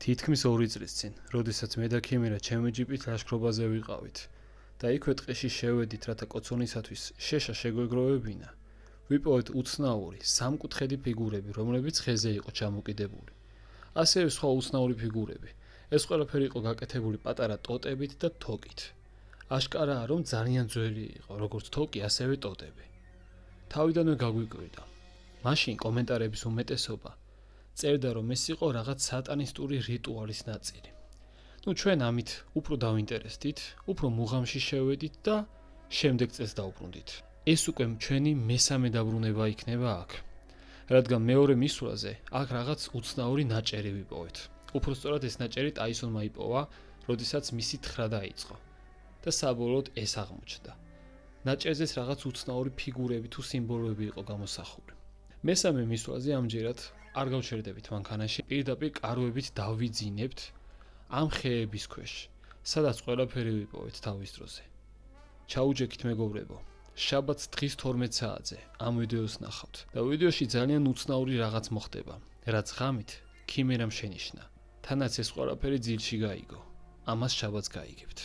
თითქმის 2 წლის წინ, როდესაც მე და ქიმირა ჩემი ჯიპით ლაშქრობაზე ვიყავით და იქვე ტყეში შევედით, რათა კოცონისათვის შეშა შეგვეგროვებინა, ვიპოვეთ უცნაური, სამკუთხედი ფიგურები, რომლებიც ხეზე იყო ჩამოკიდებული. ასევე სხვა უცნაური ფიგურები. ეს ყველაფერი იყო გაკეთებული პატარა ტოტებით და თოკით. აშკარაა, რომ ძალიან ძველი იყო, როგორც თოკი, ასევე ტოტები. თავიდანვე გაგვიკვირდა. მაშინ კომენტარების უმეტესობა წერდა, რომ ეს იყო რაღაც სატანისტური რიტუალის ნაწილი. ჩვენ ამით უფრო დავინტერესდით, უფრო მუღამში შევედით და შემდეგ წელს დავბრუნდით. ეს უკვე ჩვენი მესამე დაბრუნება იქნება აქ. რადგან მეორე მისვლაზე აქ რაღაც უცნაური ნაჭერი ვიპოვეთ. უпростоრად ეს ნაჭერი ტაისონმა იპოვა, როდესაც მისი თხრა დაიწყო. და საბოლოოდ ეს აღმოჩნდა. ნაჭერზეც რაღაც უცნაური ფიგურები თუ სიმბოლოები იყო გამოსახული. მესამე მისვლაზე ამჯერად არ გავჩერდებით მანქანაში, პირდაპირ კარვებით დავიძინებთ ამ ხეების ქვეშ, სადაც ყველაფერი ვიპოვეთ თავის დროზე. ჩაუჯექით მეგობრებო, შაბათს დღის 12 საათზე ამ ვიდეოს ნახავთ და ვიდეოში ძალიან უცნაური რაღაც მოხდება, რაც ღამით ქიმერამ შენიშნა. თანაც ეს ყველაფერი ძილში გაიგო. ამას შაბათს გაიგებთ.